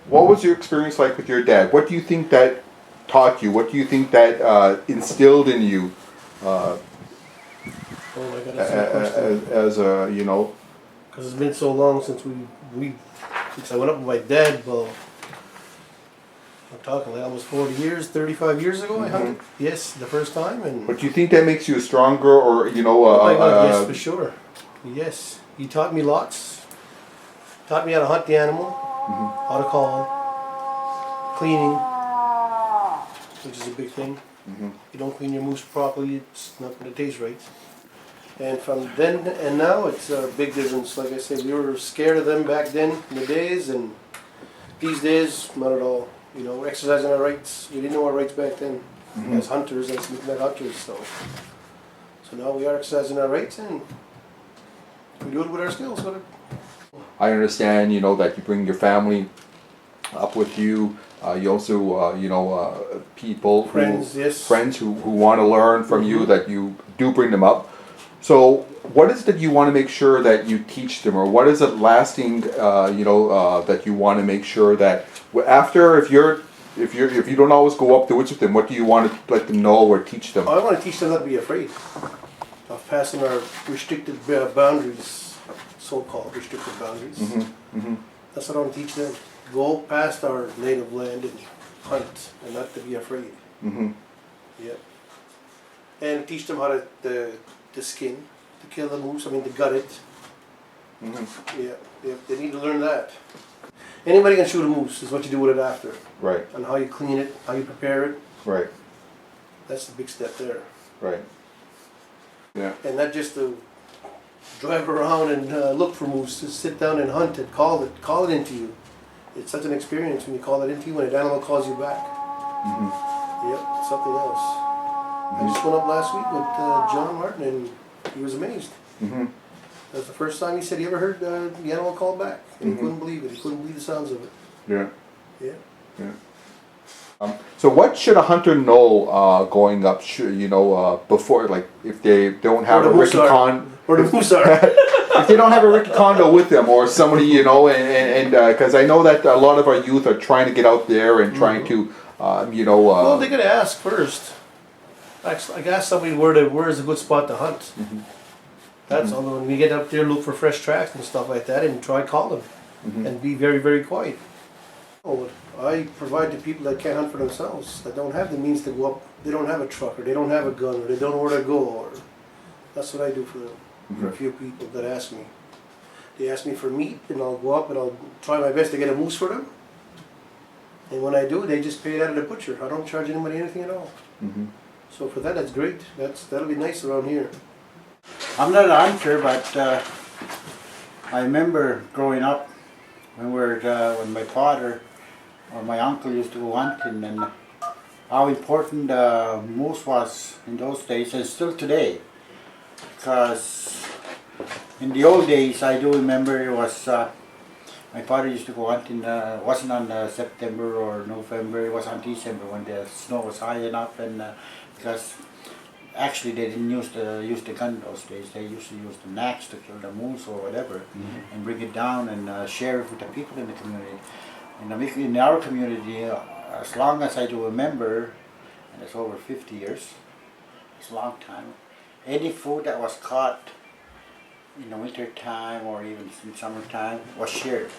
What was your experience like with your dad? What do you think that taught you? What do you think that instilled in you Oh my God, that's a good question. as a, Because it's been so long since since I went up with my dad. Well, I'm talking like almost 40 years, 35 years ago. I hunted. Yes, the first time. And but do you think that makes you a stronger or, oh my God, yes, for sure. Yes, he taught me lots. Taught me how to hunt the animal, how to call, cleaning, which is a big thing. If you don't clean your moose properly, it's not going to taste right. And from then and now, it's a big difference. Like I said, we were scared of them back then in the days, and these days, not at all. You know, we're exercising our rights. We didn't know our rights back then as hunters, as midnight hunters. So now we are exercising our rights, and we do it with our skills. I understand, that you bring your family up with you. You also, people, Friends, yes. friends who want to learn from you, that you do bring them up. So, what is it that you want to make sure that you teach them, or what is it lasting, that you want to make sure that after, if you don't always go up the woods with them, what do you want to let them know or teach them? I want to teach them not to be afraid of passing our restricted boundaries, so-called restricted boundaries. That's what I want to teach them. Go past our native land and hunt, and not to be afraid. Yeah. And teach them how to the skin, to kill the moose. I mean, to gut it. Yeah. They need to learn that. Anybody can shoot a moose. Is what you do with it after. Right. And how you clean it, how you prepare it. Right. That's the big step there. Right. Yeah. And not just to drive around and look for moose. Just sit down and hunt it. Call it into you. It's such an experience when you call it into you, when an animal calls you back. Yep, it's something else. I just went up last week with John Martin, and he was amazed. That was the first time he said he ever heard the animal call back. And he couldn't believe it. He couldn't believe the sounds of it. Yeah. Yeah. So what should a hunter know going up, before, like, if they don't have a Ricky Condo, or the moose are. if they don't have a Ricky Condo with them, or somebody, and because I know that a lot of our youth are trying to get out there and trying to, Well, they gotta ask first. I asked somebody where is a good spot to hunt. That's all. When we get up there, look for fresh tracks and stuff like that, and try calling, and be very, very quiet. I provide to people that can't hunt for themselves, that don't have the means to go up. They don't have a truck, or they don't have a gun, or they don't know where to go. Or that's what I do for them. For a few people that ask me. They ask me for meat, and I'll go up and I'll try my best to get a moose for them. And when I do, they just pay it out of the butcher. I don't charge anybody anything at all. So for that, that's great. That'll be nice around here. I'm not a hunter, but I remember growing up when my father or my uncle used to go hunting, and how important moose was in those days, and still today. Because in the old days, I do remember it was my father used to go hunting. It wasn't on September or November. It was on December when the snow was high enough, and because actually they didn't use the gun those days. They used to use the axe to kill the moose or whatever, and bring it down and share it with the people in the community. In our community, as long as I do remember, and it's over 50 years, it's a long time, any food that was caught in the winter time or even in summertime was shared.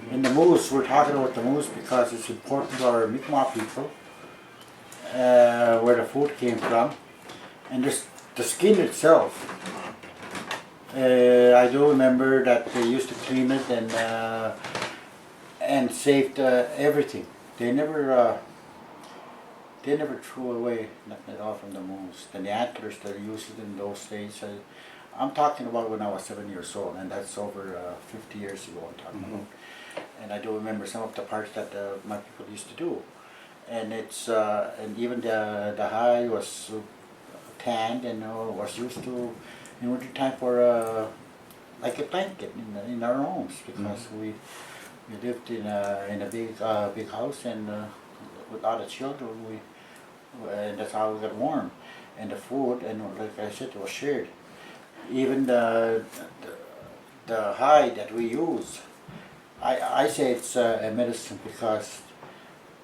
In the moose, we're talking about the moose because it's important to our Mi'gmawei people, where the food came from. And the skin itself, I do remember that they used to clean it and saved everything. They never threw away nothing at all from the moose. And the antlers that they used in those days, I'm talking about when I was 7 years old, and that's over 50 years ago I'm talking about. And I do remember some of the parts that my people used to do. And it's and even the hide was tanned and was used to in winter time for like a blanket in our homes, because we lived in a big house, and with all the children, and that's how we got warm. And the food, and like I said, it was shared. Even the hide that we use I say it's a medicine because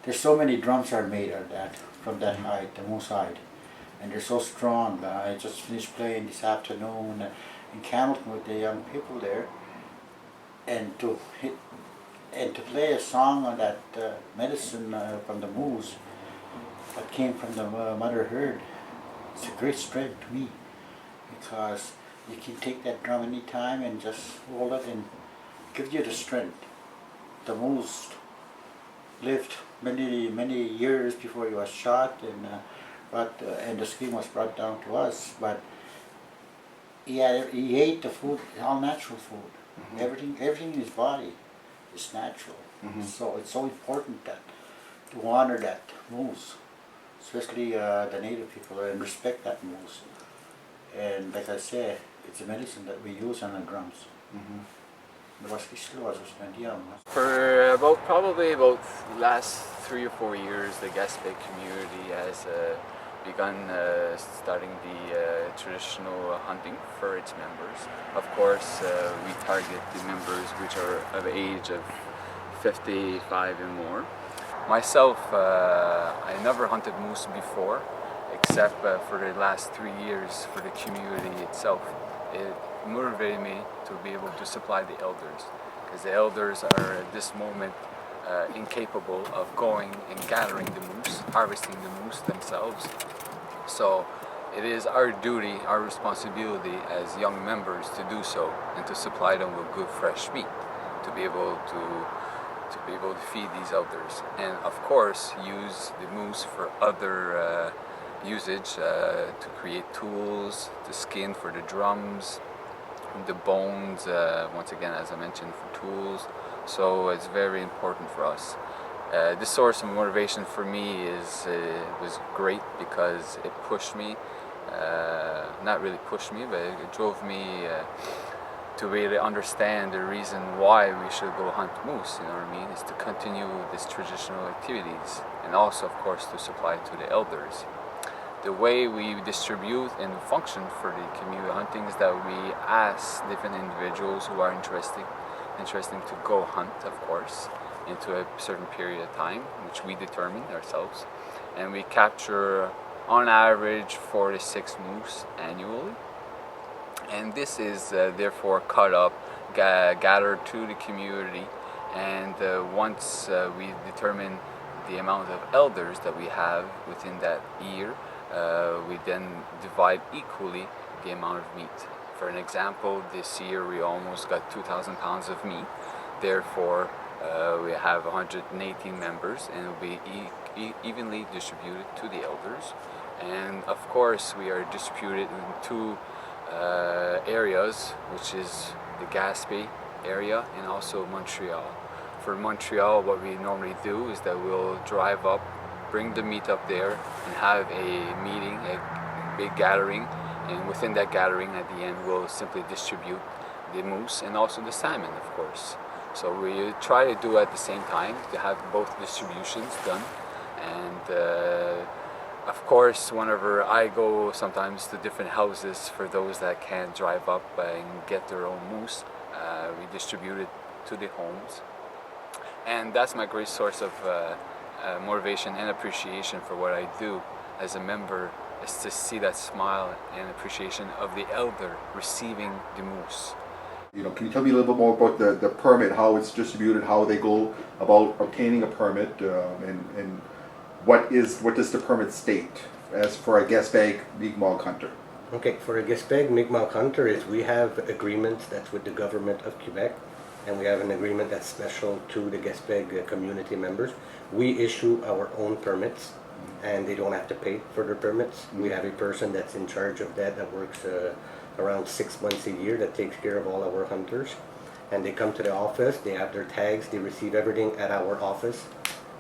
there's so many drums are made of that, from that hide, the moose hide. And they're so strong. I just finished playing this afternoon in Hamilton with the young people there. And to play a song on that medicine from the moose that came from the mother herd, it's a great strength to me, because you can take that drum anytime and just hold it and give you the strength. The moose lived many years before he was shot, and the skin was brought down to us. But he ate the food, all natural food. Everything in his body is natural. So it's so important that to honor that moose, especially the native people, and respect that moose. And like I said, it's a medicine that we use on the drums. For probably about the last 3 or 4 years, the Gespeg community has begun starting the traditional hunting for its members. Of course, we target the members which are of age of 55 and more. Myself, I never hunted moose before, except for the last 3 years for the community itself. It motivated me to be able to supply the elders, because the elders are at this moment incapable of going and gathering the moose, harvesting the moose themselves. So it is our duty, our responsibility as young members to do so and to supply them with good fresh meat to be able to feed these elders, and of course use the moose for other usage, to create tools, the skin for the drums, the bones, once again, as I mentioned, for tools. So it's very important for us. This source of motivation for me was great, because it pushed me, not really pushed me, but it drove me to really understand the reason why we should go hunt moose, you know what I mean, is to continue these traditional activities, and also of course to supply to the elders. The way we distribute and function for the community hunting is that we ask different individuals who are interested to go hunt, of course, into a certain period of time, which we determine ourselves, and we capture on average 4 to 6 moose annually. And this is therefore cut up, gathered to the community, and once we determine the amount of elders that we have within that year, we then divide equally the amount of meat. For an example, this year we almost got 2,000 pounds of meat. Therefore, we have 118 members, and it will be evenly distributed to the elders. And of course, we are distributed in 2 areas, which is the Gespe area and also Montreal. For Montreal, what we normally do is that we'll drive up, bring the meat up there, and have a meeting, a big gathering, and within that gathering at the end we'll simply distribute the moose and also the salmon, of course. So we try to do at the same time, to have both distributions done. And of course, whenever I go sometimes to different houses, for those that can't drive up and get their own moose, we distribute it to the homes. And that's my great source of motivation and appreciation for what I do as a member, is to see that smile and appreciation of the elder receiving the moose. You know, can you tell me a little bit more about the permit, how it's distributed, how they go about obtaining a permit, and what does the permit state as for a Gespeg Mi'gmawei hunter? Okay, for a Gespeg Mi'gmawei hunter, is we have agreements that's with the government of Quebec, and we have an agreement that's special to the Gespeg community members. We issue our own permits, and they don't have to pay for their permits. We have a person that's in charge of that works around 6 months a year, that takes care of all our hunters. And they come to the office, they have their tags, they receive everything at our office.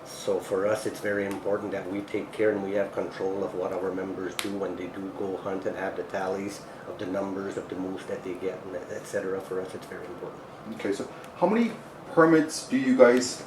So for us, it's very important that we take care and we have control of what our members do when they do go hunt, and have the tallies of the numbers of the moose that they get, and etc. For us, it's very important. Okay, so how many permits do you guys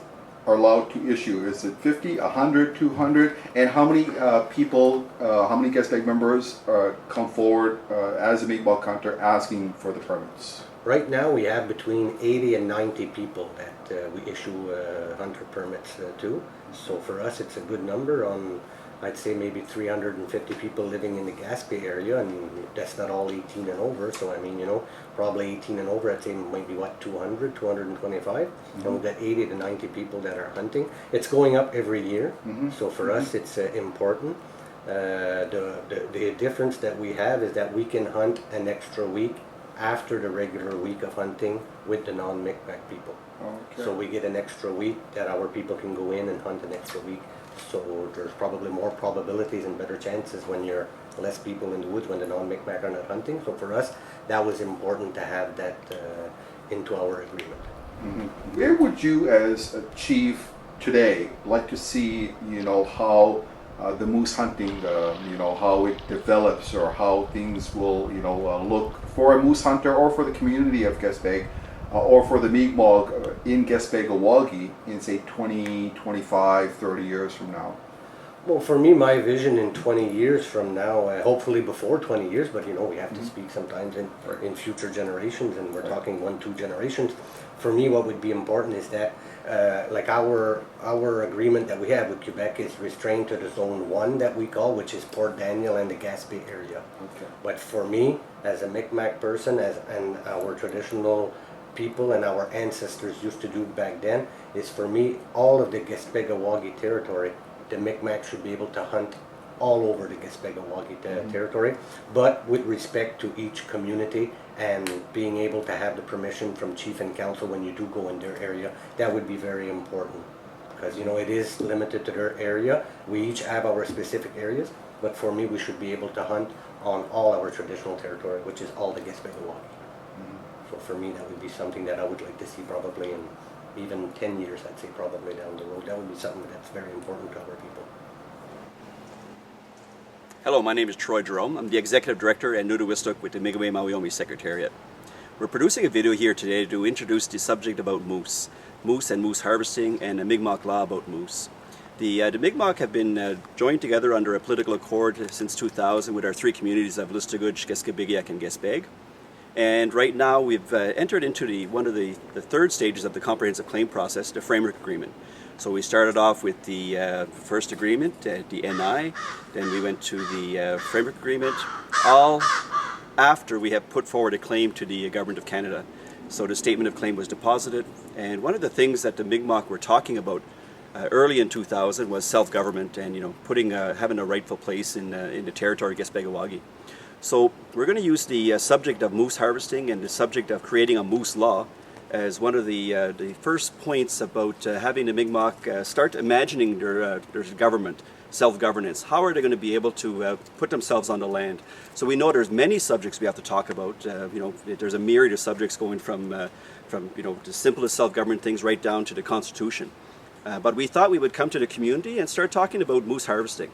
are allowed to issue? Is it 50, 100, 200? And how many people, how many Gespeg members come forward as a Mi'gmawei hunter asking for the permits? Right now we have between 80 and 90 people that we issue hunter permits to. So for us it's a good number on, I'd say maybe 350 people living in the Gaspe area, and that's not all 18 and over. So I mean, you know, probably 18 and over, I'd say maybe what, 200, 225. And we've got 80 to 90 people that are hunting. It's going up every year. So for us it's important. The difference that we have is that we can hunt an extra week after the regular week of hunting with the non-Mi'kmaq people. Okay. So we get an extra week that our people can go in and hunt an extra week. So there's probably more probabilities and better chances when you're less people in the woods when the non-Mi'kmaq are not hunting. So for us, that was important to have that into our agreement. Where would you, as a chief today, like to see, you know, how the moose hunting, you know, how it develops, or how things will, you know, look for a moose hunter or for the community of Gespeg, or for the Mi'gmawei in Gespe'gewa'gi in, say, 20, 25, 30 years from now? Well, for me, my vision in 20 years from now, hopefully before 20 years, but you know, we have to speak sometimes in future generations, and we're talking 1-2 generations. For me, what would be important is that, like our agreement that we have with Quebec is restrained to the Zone 1 that we call, which is Port Daniel and the Gaspe area. Okay. But for me, as a Mi'kmaq person, and our traditional people and our ancestors used to do back then, is for me, all of the Gespe'gewa'gi territory, the Mi'kmaq should be able to hunt all over the Gespe'gewa'gi territory, but with respect to each community and being able to have the permission from chief and council when you do go in their area. That would be very important, because you know, it is limited to their area. We each have our specific areas, but for me, we should be able to hunt on all our traditional territory, which is all the Gespe'gewa'gi. So for me, that would be something that I would like to see probably in even 10 years, I'd say probably down the road. That would be something that's very important to our people. Hello, my name is Troy Jerome. I'm the Executive Director and Listuguj with the Mi'gmawei Mawiomi Secretariat. We're producing a video here today to introduce the subject about moose and moose harvesting, and a Mi'gmawei law about moose. The Mi'gmawei have been joined together under a political accord since 2000 with our three communities of Listuguj, Gesgapegiag, and Gespeg. And right now we've entered into one of the third stages of the comprehensive claim process, the framework agreement. So we started off with the first agreement, the NI, then we went to the framework agreement, all after we have put forward a claim to the Government of Canada. So the statement of claim was deposited, and one of the things that the Mi'gmawei were talking about early in 2000 was self-government, and you know, having a rightful place in the territory of Gespe'gewa'gi. So we're going to use the subject of moose harvesting and the subject of creating a moose law as one of the first points about having the Mi'gmawei start imagining their government, self-governance. How are they going to be able to put themselves on the land? So we know there's many subjects we have to talk about. You know, there's a myriad of subjects going from you know, the simplest self-government things right down to the Constitution. But we thought we would come to the community and start talking about moose harvesting.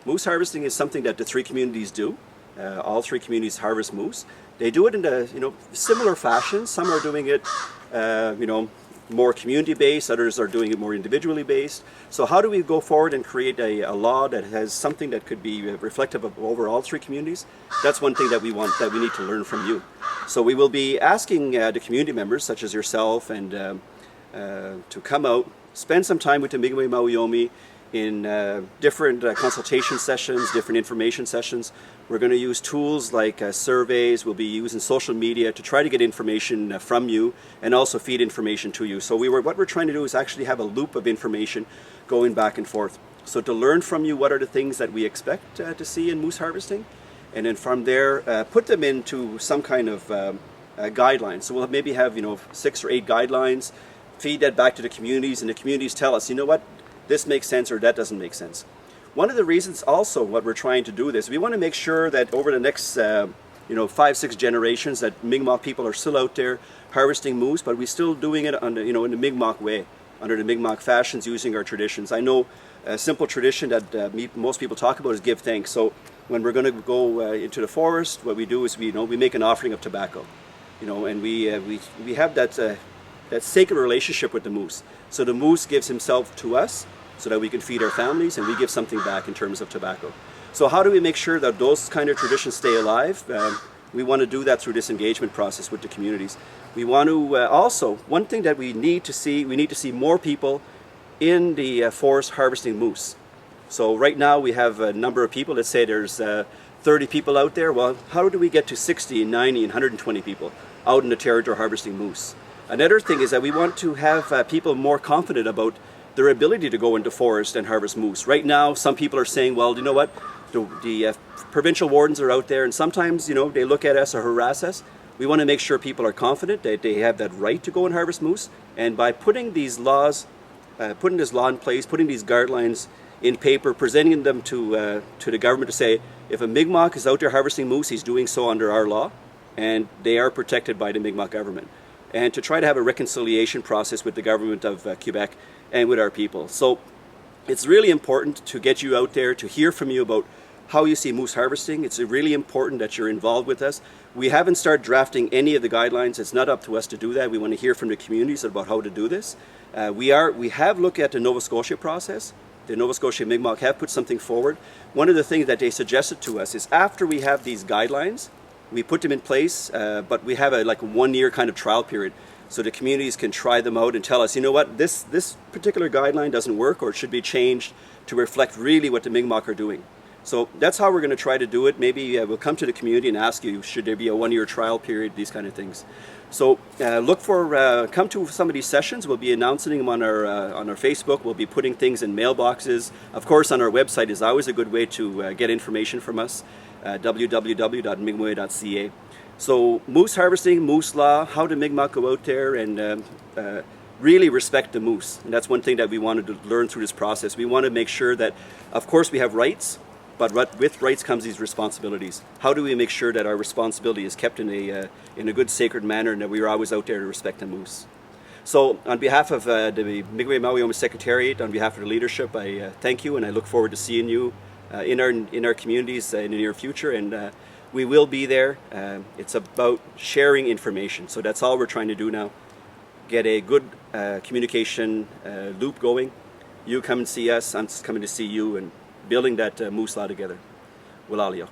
Moose harvesting is something that the three communities do. All three communities harvest moose. They do it in a, you know, similar fashion. Some are doing it you know, more community-based, others are doing it more individually based. So how do we go forward and create a law that has something that could be reflective of over all three communities? That's one thing that we need to learn from you. So we will be asking the community members, such as yourself, and to come out, spend some time with the Mi'gmawei Mawiomi in different consultation sessions, different information sessions. We're going to use tools like surveys. We'll be using social media to try to get information from you and also feed information to you. So what we're trying to do is actually have a loop of information going back and forth. So to learn from you what are the things that we expect to see in moose harvesting, and then from there put them into some kind of guidelines. So we'll maybe have, you know, 6 or 8 guidelines, feed that back to the communities, and the communities tell us, you know what, this makes sense or that doesn't make sense. One of the reasons also what we're trying to do this, we want to make sure that over the next you know, 5-6 generations that Mi'gmawei people are still out there harvesting moose, but we're still doing it under, you know, in the Mi'gmawei way, under the Mi'gmawei fashions, using our traditions. I know a simple tradition that most people talk about is give thanks. So when we're going to go into the forest, what we do is we make an offering of tobacco, you know, and we have that sacred relationship with the moose. So the moose gives himself to us, so that we can feed our families, and we give something back in terms of tobacco. So how do we make sure that those kind of traditions stay alive? We want to do that through this engagement process with the communities. We want to also, one thing that we need to see more people in the forest harvesting moose. So right now we have a number of people. Let's say there's 30 people out there. Well, how do we get to 60, 90, and 120 people out in the territory harvesting moose? Another thing is that we want to have people more confident about their ability to go into forest and harvest moose. Right now, some people are saying, well, you know what, the provincial wardens are out there, and sometimes, you know, they look at us or harass us. We want to make sure people are confident that they have that right to go and harvest moose. And by putting these laws, putting this law in place, putting these guidelines in paper, presenting them to the government to say, if a Mi'gmaq is out there harvesting moose, he's doing so under our law, and they are protected by the Mi'gmaq government. And to try to have a reconciliation process with the government of Quebec and with our people. So it's really important to get you out there, to hear from you about how you see moose harvesting. It's really important that you're involved with us. We haven't started drafting any of the guidelines. It's not up to us to do that. We want to hear from the communities about how to do this. We have looked at the Nova Scotia process. The Nova Scotia Mi'gmaq have put something forward. One of the things that they suggested to us is after we have these guidelines, we put them in place, but we have a 1-year kind of trial period so the communities can try them out and tell us, you know what, this particular guideline doesn't work, or it should be changed to reflect really what the Mi'gmaq are doing. So that's how we're going to try to do it. Maybe we'll come to the community and ask you, should there be a 1-year trial period, these kind of things. So come to some of these sessions. We'll be announcing them on our Facebook. We'll be putting things in mailboxes. Of course, on our website is always a good way to get information from us, www.migmawei.ca. So moose harvesting, moose law, how do Mi'gmaq go out there and really respect the moose. And that's one thing that we wanted to learn through this process. We want to make sure that, of course, we have rights, but with rights comes these responsibilities. How do we make sure that our responsibility is kept in a good, sacred manner, and that we are always out there to respect the moose? So on behalf of the Mi'gmawei Mawiomi Secretariat, on behalf of the leadership, I thank you, and I look forward to seeing you in our communities in the near future. And we will be there. It's about sharing information. So that's all we're trying to do now. Get a good communication loop going. You come and see us, I'm coming to see you, and building that moose law together. Wilalio.